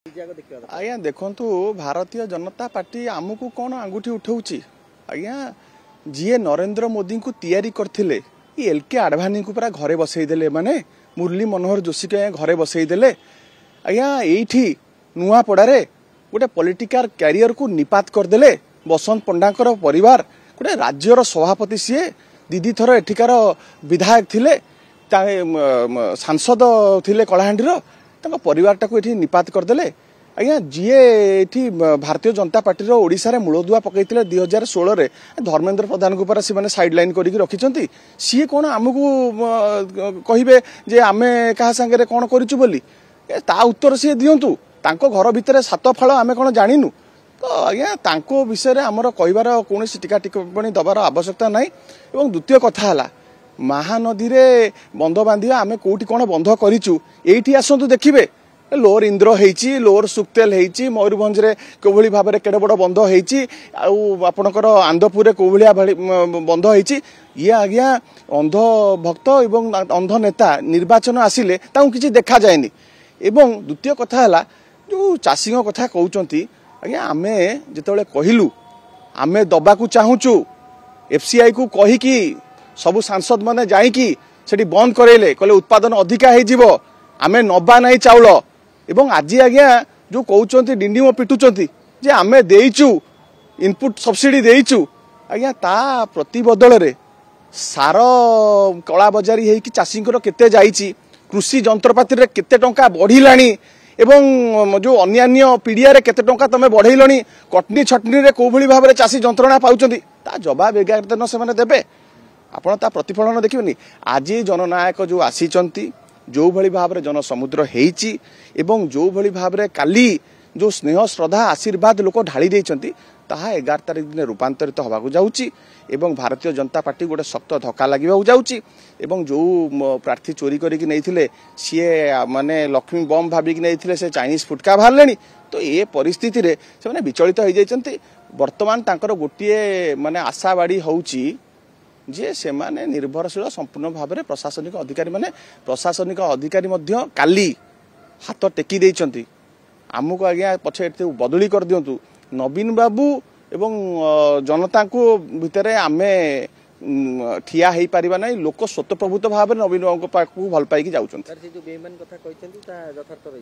आज्ञा देखु भारतीय जनता पार्टी आमको कौन आंगुठी उठाऊँच आज्ञा जी नरेंद्र मोदी को तैयारी करथिले एलके आडवाणी को पूरा घरे बसईदे माने मुरली मनोहर जोशी के घरे बसईदे आज्ञा ये नुआपड़े गोटे पॉलिटिकल कैरियर को निपात करदे बसंत पंडाकर परिवार गोटे राज्यर सभापति सी दीदी थर एठिकार विधायक थिले सांसद थिले कलाहांडीर परिवार टाक ये निपात करदे आज्ञा जी ये भारतीय जनता पार्टी ओडिशा रे मूलदुआ पकई 2016 रे धर्मेंद्र प्रधान को पर से साइड लाइन करके रखिंट सी कौन आमको कहे जे आमे क्या सांगे कौन करूँ बोली ता उत्तर सी दिंतु घर भितर सात फल आम कौन जानिनु तो आज्ञा विषय में आमर कहबार कौन टीका टिप्पणी दबार आवश्यकता ना और द्वितीय कथा है महानदी रे बंध बांधिया आम कौटी कौन बंध करूँ ये आसतु देखिए लोअर इंद्र होती लोअर सुक्तेल होती मयूरभंज रे कोभली भाव में केड़े बड़ बंध होती आपणकर आंदपुर कोभली बंध होती ये आज्ञा अंध भक्त एवं अंध नेता निर्वाचन आसिले किसी देखा जाएनि एवं द्वितीय कथा है जो चाषी कथा कहते आज्ञा आमे जिते कहलु आमे दबा को चाहूचु एफसीआई को कहीकि सबु सांसद माने जाइकी सेठी बंद करेले कहले उत्पादन अधिका हो आमे नबा नहीं चाउल एवं आज आज्ञा जो कहते डिंडिम पिटुचंती जे आमे देइचु इनपुट सब्सिडी देइचु आज्ञा ता प्रतिबदल रे सार कला बजारी हेकी चाषींकर केते जाइची कृषि जंत्रपाति रे केते टंका बढ़िलानी एवं जो अन्यान्य पीड़िया रे केते टंका तमे बढ़ेइलनी कटनी छटनी रे कोभली भाव में चाषी जंत्रणा पाउचंती ता जवाब 11 दिन से माने देबे आपण ता प्रतिफलन देखिबनी आज जननायक जो आसीचंती जो भली भाव में जनसमुद्र हेइची एवं जो भली भाव में काली जो स्नेह श्रद्धा आशीर्वाद लोक ढाली देइचंती ताहा 11 तारिख दिन रूपांतरित होगा जाउची एवं भारतीय जनता पार्टी गोटे शक्त धक्का लगे जाउची एवं जो प्रार्थी चोरी करके नहीं सी माने लक्ष्मी बम भाविक नहीं से चाइनीज फुटका बाहर तो ये परिस्थिति रे से माने विचलित हो जाइछंती वर्तमान तांकर गोटे माने आशावाड़ी होउची जे से माने निर्भरशील संपूर्ण भाव में प्रशासनिक अधिकारी माने प्रशासनिक अधिकारी मध्य काली हाथ टेकी देइछंती आमको आज्ञा पछे बदली कर दियंतु नवीन बाबू एवं जनता को भितर आमे ठिया हो पारिबा नै लोक स्वतःप्रभुत भाव में नवीन बाबू को भल पाई जाउछन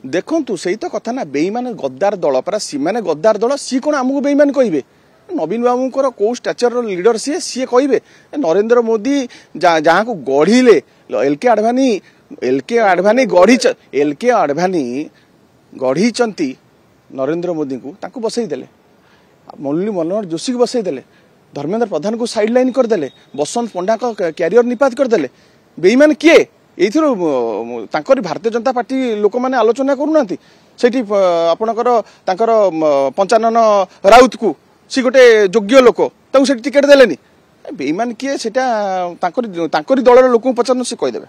देखंतु सही तो कथा ना बेईमान गद्दार दल परा सी माने गद्दार दल सी कोन आमको बेईमान कहिबे नवीन बाबूर कौ स्टाचर लीडर सी कहे नरेंद्र मोदी जहाँ को गढ़िले एलके आडवाणी गढ़ी नरेंद्र मोदी को बसईदे मुरली मनोहर जोशी को बसईदे धर्मेंद्र प्रधान को साइड लाइन करदे बसंत पंडा का कैरियर निपात करदे बेईमान किए ये भारतीय जनता पार्टी लोक मैंने आलोचना करूना से आपणकर पंचानन राउत को सी गोटे योग्य लोक टिकेट देलेनी बेईमान किए दल लोक पचार सी कहीदेवे।